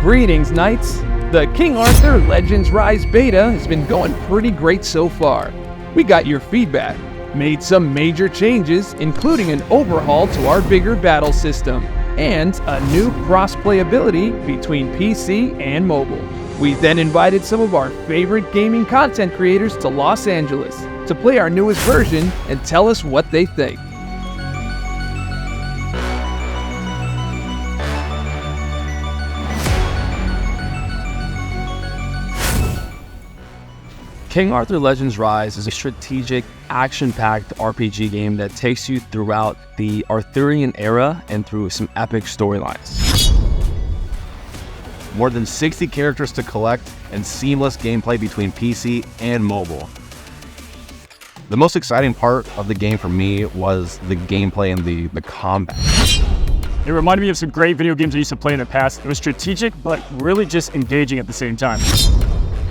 Greetings, Knights! The King Arthur Legends Rise beta has been going pretty great so far. We got your feedback, made some major changes, including an overhaul to our bigger battle system, and a new crossplay ability between PC and mobile. We then invited some of our favorite gaming content creators to Los Angeles to play our newest version and tell us what they think. King Arthur Legends Rise is a strategic, action-packed RPG game that takes you throughout the Arthurian era and through some epic storylines. More than 60 characters to collect and seamless gameplay between PC and mobile. The most exciting part of the game for me was the gameplay and the combat. It reminded me of some great video games I used to play in the past. It was strategic, but really just engaging at the same time.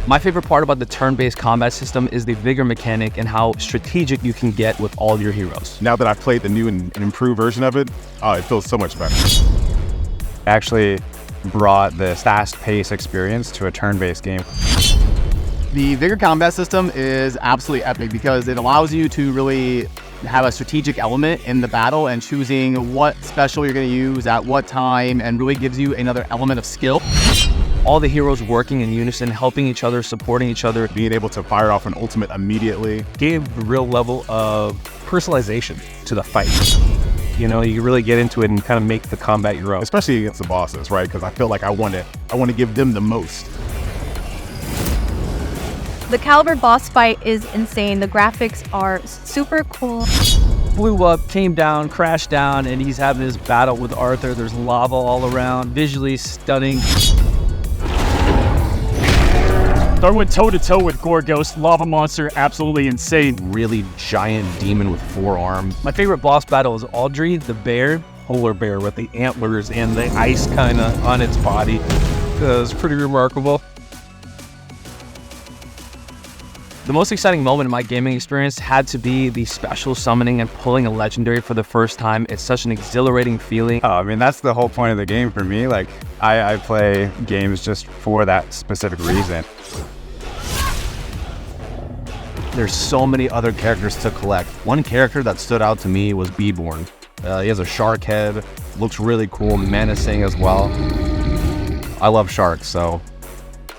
My favorite part about the turn-based combat system is the vigor mechanic and how strategic you can get with all your heroes. Now that I've played the new and improved version of it, it feels so much better. Actually brought the fast-paced experience to a turn-based game. The vigor combat system is absolutely epic because it allows you to really have a strategic element in the battle and choosing what special you're going to use at what time, and really gives you another element of skill. All the heroes working in unison, helping each other, supporting each other. Being able to fire off an ultimate immediately gave a real level of personalization to the fight. You know, you really get into it and kind of make the combat your own. Especially against the bosses, right? Because I feel like I want to give them the most. The Caliber boss fight is insane. The graphics are super cool. Blew up, came down, crashed down, and he's having his battle with Arthur. There's lava all around, visually stunning. Thor went toe-to-toe with Gorgos, lava monster, absolutely insane. Really giant demon with 4 arms. My favorite boss battle is Audrey, the bear, polar bear with the antlers and the ice kind of on its body. It was pretty remarkable. The most exciting moment in my gaming experience had to be the special summoning and pulling a legendary for the first time. It's such an exhilarating feeling. I mean, that's the whole point of the game for me. Like, I play games just for that specific reason. There's so many other characters to collect. One character that stood out to me was Beadborn. He has a shark head, looks really cool, menacing as well. I love sharks, so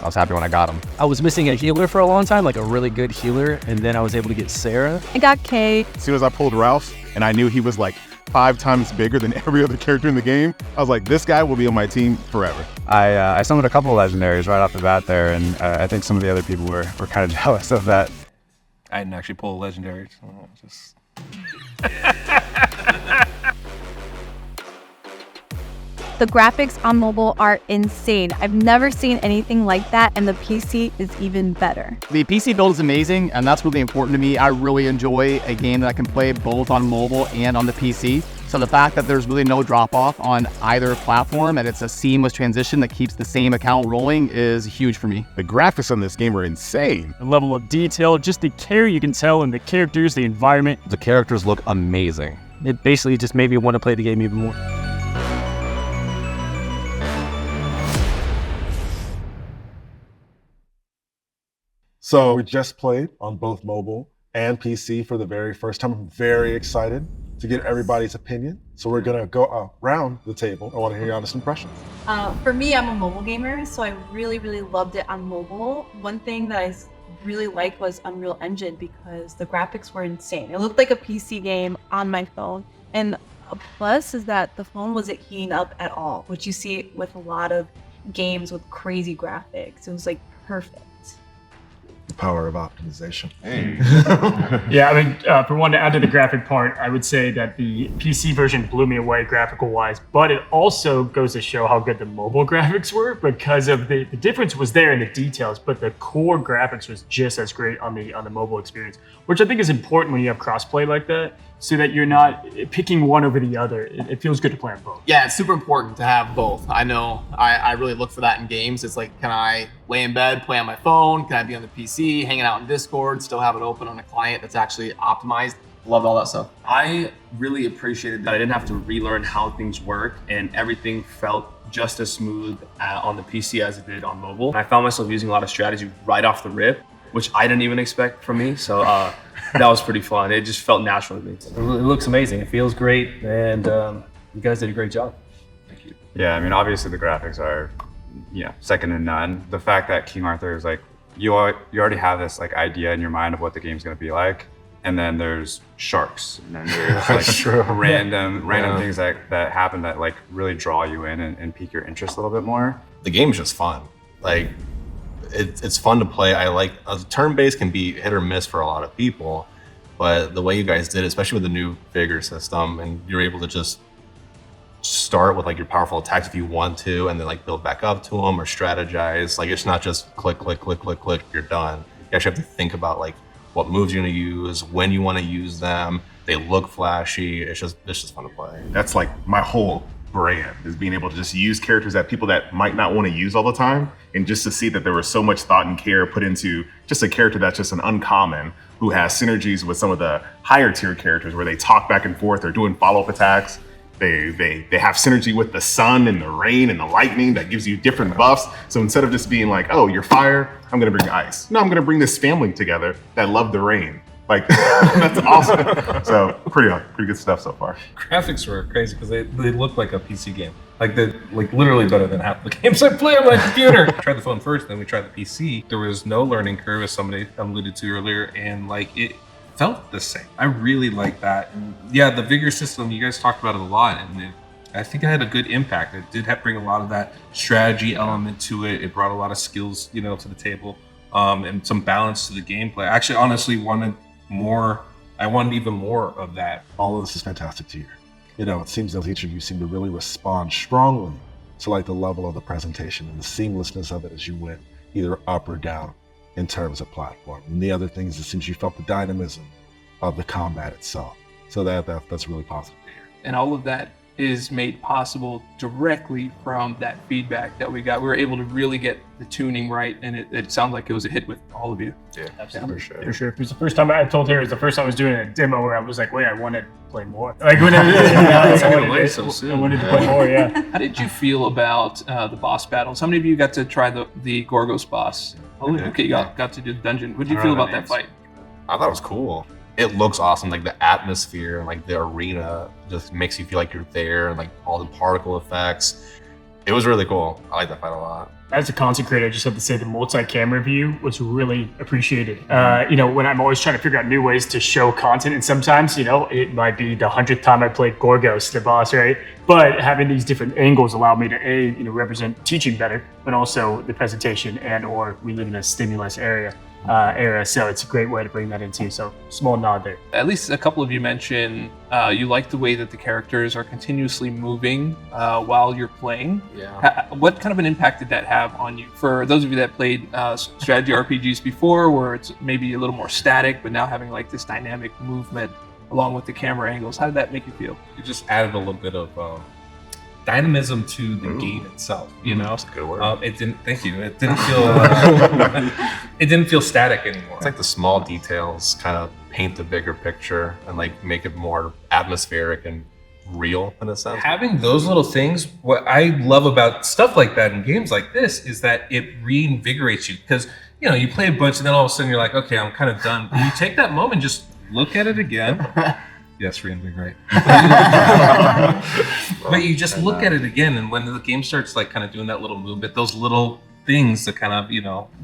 I was happy when I got him. I was missing a healer for a long time, like a really good healer, and then I was able to get Sarah. I got Kay. As soon as I pulled Ralph, and I knew he was like 5 times bigger than every other character in the game, I was like, this guy will be on my team forever. I summoned a couple of legendaries right off the bat there, and I think some of the other people were kind of jealous of that. I didn't actually pull a legendary, so just... The graphics on mobile are insane. I've never seen anything like that, and the PC is even better. The PC build is amazing, and that's really important to me. I really enjoy a game that I can play both on mobile and on the PC. So the fact that there's really no drop-off on either platform and it's a seamless transition that keeps the same account rolling is huge for me. The graphics on this game are insane. The level of detail, just the care you can tell in the characters, the environment. The characters look amazing. It basically just made me want to play the game even more. So we just played on both mobile and PC for the very first time. I'm very excited to get everybody's opinion. So we're gonna go around the table. I wanna hear your honest impressions. For me, I'm a mobile gamer, so I really, really loved it on mobile. One thing that I really liked was Unreal Engine because the graphics were insane. It looked like a PC game on my phone. And a plus is that the phone wasn't heating up at all, which you see with a lot of games with crazy graphics. It was like perfect. The power of optimization. Yeah, I mean, for one, to add to the graphic part, I would say that the PC version blew me away graphical-wise, but it also goes to show how good the mobile graphics were because of the difference was there in the details, but the core graphics was just as great on the mobile experience, which I think is important when you have crossplay like that, so that you're not picking one over the other. It feels good to play on both. Yeah, it's super important to have both. I know I really look for that in games. It's like, can I lay in bed, play on my phone? Can I be on the PC, hanging out in Discord, still have it open on a client that's actually optimized? Loved all that stuff. I really appreciated that I didn't have to relearn how things work and everything felt just as smooth on the PC as it did on mobile. I found myself using a lot of strategy right off the rip, which I didn't even expect from me. So that was pretty fun. It just felt natural to me. It looks amazing. It feels great, and you guys did a great job. Thank you. Yeah, I mean, obviously the graphics are, second to none. The fact that King Arthur is like, you already have this like idea in your mind of what the game's gonna be like, and then there's sharks, and then there's like random things that happen that like really draw you in and pique your interest a little bit more. The game's just fun. Like, it's fun to play. I like turn-based can be hit or miss for a lot of people, but the way you guys did it, especially with the new vigor system, and you're able to just start with like your powerful attacks if you want to, and then like build back up to them or strategize. Like, it's not just click, click, click, click, click, you're done. You actually have to think about like what moves you're gonna use, when you want to use them. They look flashy. It's just fun to play. That's like my whole brand, is being able to just use characters that people that might not want to use all the time, and just to see that there was so much thought and care put into just a character that's just an uncommon, who has synergies with some of the higher tier characters where they talk back and forth, they're doing follow-up attacks. They have synergy with the sun and the rain and the lightning that gives you different buffs. So instead of just being like, oh, you're fire, I'm gonna bring ice. No, I'm gonna bring this family together that love the rain. Like, that's awesome. So pretty good stuff so far. Graphics were crazy because they look like a PC game. Like literally better than half the games I play on my computer. I tried the phone first, then we tried the PC. There was no learning curve, as somebody alluded to earlier, and like it felt the same. I really like that. And yeah, the vigor system, you guys talked about it a lot, and I think it had a good impact. It did bring a lot of that strategy element to it. It brought a lot of skills, to the table, and some balance to the gameplay. I actually honestly wanted more. I wanted even more of that. All of this is fantastic to hear. It seems that each of you seem to really respond strongly to like the level of the presentation and the seamlessness of it as you went either up or down in terms of platform. And the other things, it seems you felt the dynamism of the combat itself. So that's really positive to hear. And all of that is made possible directly from that feedback that we got. We were able to really get the tuning right, and it sounds like it was a hit with all of you. Yeah, absolutely. For sure. It was the first time I told her, it was the first time I was doing a demo where I was like, wait, I want to play more. Like, when I wanted to play more, yeah. How did you feel about the boss battles? How many of you got to try the Gorgos boss? Oh, okay, you got to do the dungeon. What did you feel about that fight? I thought it was cool. It looks awesome. Like, the atmosphere and like the arena just makes you feel like you're there, and like all the particle effects. It was really cool. I like that fight a lot. As a content creator, I just have to say the multi-camera view was really appreciated. When I'm always trying to figure out new ways to show content, and sometimes, it might be the 100th time I played Gorgos, the boss, right? But having these different angles allowed me to represent teaching better, but also the presentation or we live in a stimulus era. So it's a great way to bring that into. So small nod there. At least a couple of you mentioned you like the way that the characters are continuously moving while you're playing. Yeah. What kind of an impact did that have on you? For those of you that played strategy RPGs before, where it's maybe a little more static, but now having like this dynamic movement along with the camera angles, how did that make you feel? It just added a little bit of dynamism to the game itself. That's a good word. It didn't. Thank you. It didn't feel. It didn't feel static anymore. It's like the small details kind of paint the bigger picture and like make it more atmospheric and real in a sense. Having those little things, what I love about stuff like that in games like this is that it reinvigorates you, because you play a bunch and then all of a sudden you're like, okay, I'm kind of done. But you take that moment, just look at it again. Yes, reinvigorate. But you just look at it again, and when the game starts like kind of doing that little movement, those little things that kind of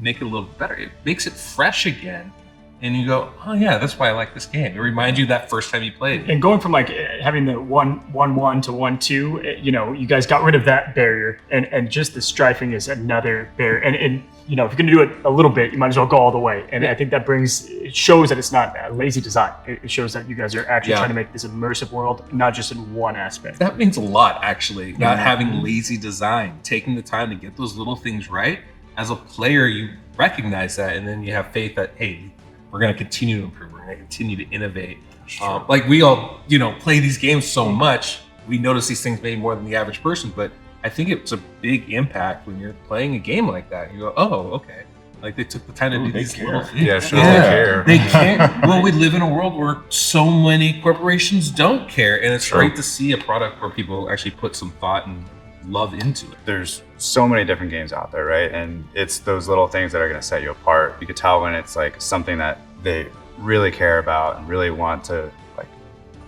make it a little better, it makes it fresh again, and you go, oh yeah, that's why I like this game. It reminds you that first time you played it. And going from like having the 1-1 to 1-2, you guys got rid of that barrier, and just the strafing is another barrier. And if you're gonna do it a little bit, you might as well go all the way. And I think that it shows that it's not a lazy design. It shows that you guys are actually trying to make this immersive world, not just in one aspect. That means a lot, actually. Not having lazy design, taking the time to get those little things right. As a player, you recognize that, and then you have faith that, hey, we're going to continue to improve. We're going to continue to innovate. Like we all, play these games so much, we notice these things maybe more than the average person. But I think it's a big impact when you're playing a game like that. You go, oh, okay. Like they took the time to do these little things. Yeah, sure, they care. They care. Well, we live in a world where so many corporations don't care, and it's great to see a product where people actually put some thought and love into it. There's so many different games out there, right? And it's those little things that are going to set you apart. You could tell when it's like something that they really care about and really want to like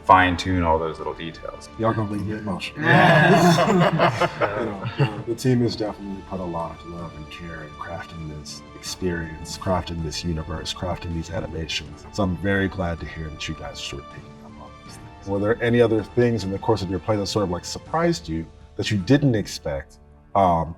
fine tune all those little details. Y'all gonna leave me emotional. The team has definitely put a lot of love and care in crafting this experience, crafting this universe, crafting these animations. So I'm very glad to hear that you guys are sort of picking up on these things. Were there any other things in the course of your play that sort of like surprised you that you didn't expect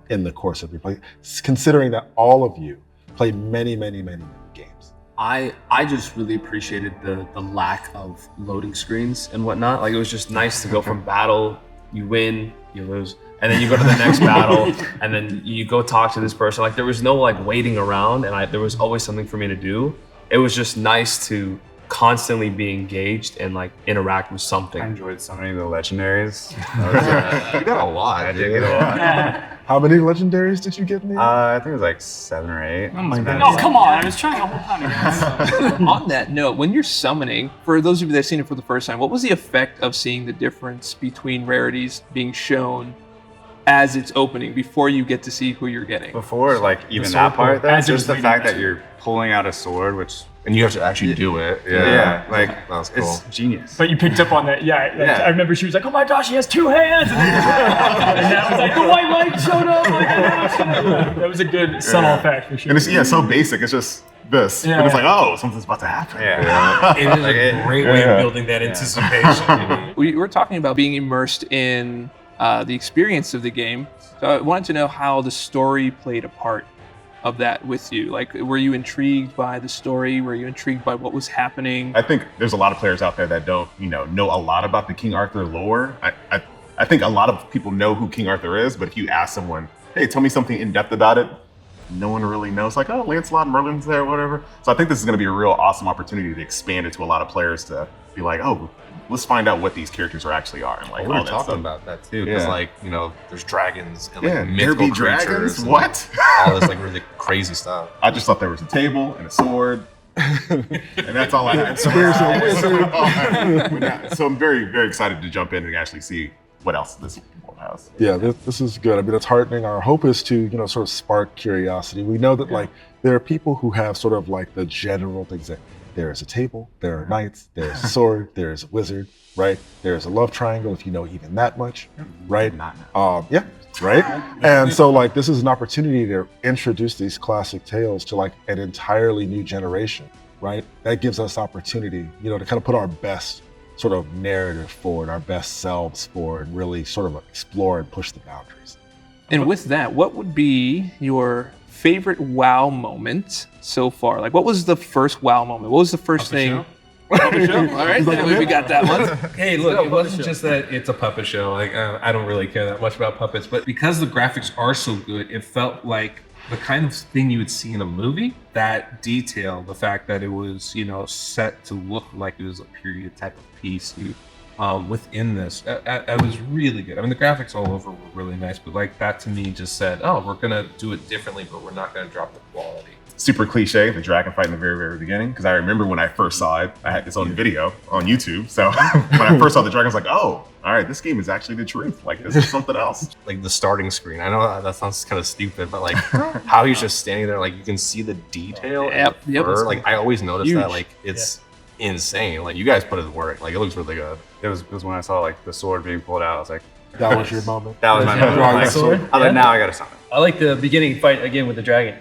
in the course of your play, considering that all of you play many games? I just really appreciated the lack of loading screens and whatnot. Like, it was just nice to go from battle, you win, you lose, and then you go to the next battle, and then you go talk to this person. Like, there was no like waiting around, and there was always something for me to do. It was just nice to constantly be engaged and like interact with something. I enjoyed so many of the legendaries. You got a lot. I did get a lot. How many legendaries did you get in the end? I think it was like 7 or 8. Oh my god. Oh, come on. I was trying all the time. On that note, when you're summoning, for those of you that have seen it for the first time, what was the effect of seeing the difference between rarities being shown as it's opening before you get to see who you're getting? Before, like, even that part, that's just the fact that you're pulling out a sword, which... And you have to actually do it. Yeah, like, that's cool. it's genius. But you picked up on that, yeah. I remember she was like, "Oh my gosh, he has 2 hands!" And that was like, the white light showed up. Like, that was a good subtle effect for sure. And it's so basic. It's just this, and it's like, oh, something's about to happen. It is a great way of building that anticipation. We were talking about being immersed in the experience of the game. So I wanted to know how the story played a part of that with you. Like, were you intrigued by the story? Were you intrigued by what was happening? I think there's a lot of players out there that don't, know a lot about the King Arthur lore. I think a lot of people know who King Arthur is, but if you ask someone, hey, tell me something in depth about it, no one really knows. Like, oh, Lancelot and Merlin's there, whatever. So I think this is going to be a real awesome opportunity to expand it to a lot of players to be like, oh, let's find out what these characters actually are. And like, we were all that talking stuff. about that too, because there's dragons and like there mythical be creatures. dragons. And What? all this like really crazy stuff. I just thought there was a table and a sword, and that's all I had. So, so I'm very excited to jump in and actually see what else this world has. Yeah, this is good. I mean, it's heartening. Our hope is to, sort of spark curiosity. We know that like there are people who have sort of like the general things that there's a table, there are knights, there's a sword, there's a wizard, right? There's a love triangle, if you know even that much, right? Yeah, right? And so like this is an opportunity to introduce these classic tales to like an entirely new generation, right? That gives us opportunity, to kind of put our best sort of narrative forward, our best selves forward, and really sort of explore and push the boundaries. And with that, what would be your favorite WoW moment so far? Like, what was the first WoW moment? What was the first thing? Puppet show? All right, we got that one. Hey, look, it wasn't just that it's a puppet show. Like, I don't really care that much about puppets, but because the graphics are so good, it felt like the kind of thing you would see in a movie. That detail, the fact that it was, set to look like it was a period type of piece within this, it was really good. I mean, the graphics all over were really nice, but like that to me just said, oh, we're gonna do it differently, but we're not gonna drop the quality. Super cliche, the dragon fight in the very beginning, because I remember when I first saw it, I had this on video on YouTube. So when I first saw the dragon, I was like, oh, all right, this game is actually the truth. Like, this is something else. Like the starting screen. I know that sounds kind of stupid, but like how he's just standing there, like you can see the detail. Yep. Like I always notice that, like it's insane. Like you guys put it to work. Like it looks really good. It was when I saw like the sword being pulled out. I was like, that was your moment. That was my moment. I was like, now I gotta summon. I like the beginning fight again with the dragon.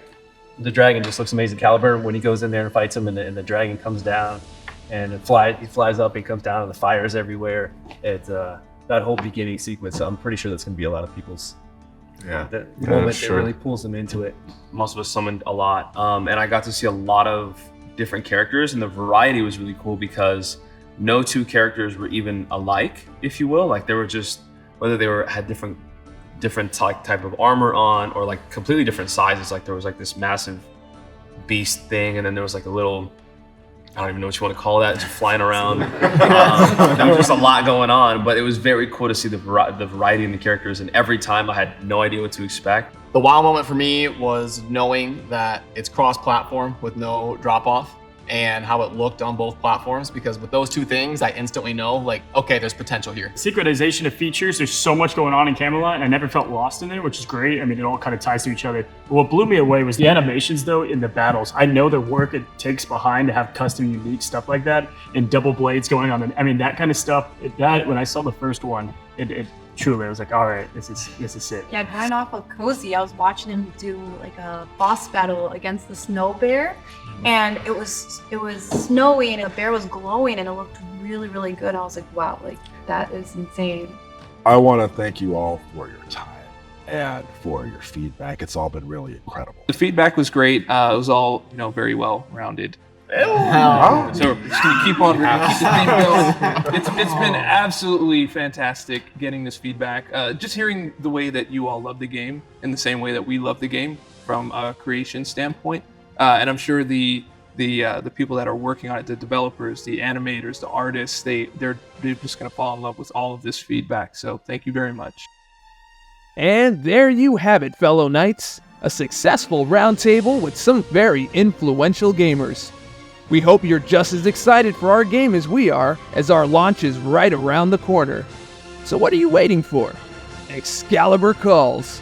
The dragon just looks amazing. Caliber, when he goes in there and fights him, and the dragon comes down, and he flies up, he comes down, and the fire's everywhere. It's that whole beginning sequence. I'm pretty sure that's going to be a lot of people's. Moment that really pulls them into it. Most of us summoned a lot, and I got to see a lot of different characters, and the variety was really cool because no two characters were even alike, if you will. Like, they were just, whether they had different type of armor on, or like completely different sizes. Like there was like this massive beast thing, and then there was like a little, I don't even know what you want to call that, just flying around. There was just a lot going on, but it was very cool to see the variety in the characters, and every time I had no idea what to expect. The wow moment for me was knowing that it's cross-platform with no drop-off, and how it looked on both platforms, because with those two things, I instantly know, like, okay, there's potential here. Synchronization of features, there's so much going on in Camelot, and I never felt lost in it, which is great. I mean, it all kind of ties to each other. But what blew me away was the animations, though, in the battles. I know the work it takes behind to have custom, unique stuff like that, and double blades going on. I mean, that kind of stuff, when I saw the first one, it truly, I was like, all right, this is sick. Yeah, going off of Cozy, I was watching him do like a boss battle against the snow bear, and it was snowy and the bear was glowing and it looked really, really good. I was like, wow, like that is insane. I want to thank you all for your time and for your feedback. It's all been really incredible. The feedback was great. It was all, very well rounded. So we're just gonna keep the theme going. It's been absolutely fantastic getting this feedback. Just hearing the way that you all love the game in the same way that we love the game from a creation standpoint, and I'm sure the people that are working on it, the developers, the animators, the artists, they're just gonna fall in love with all of this feedback. So thank you very much. And there you have it, fellow knights. A successful roundtable with some very influential gamers. We hope you're just as excited for our game as we are, as our launch is right around the corner. So what are you waiting for? Excalibur calls.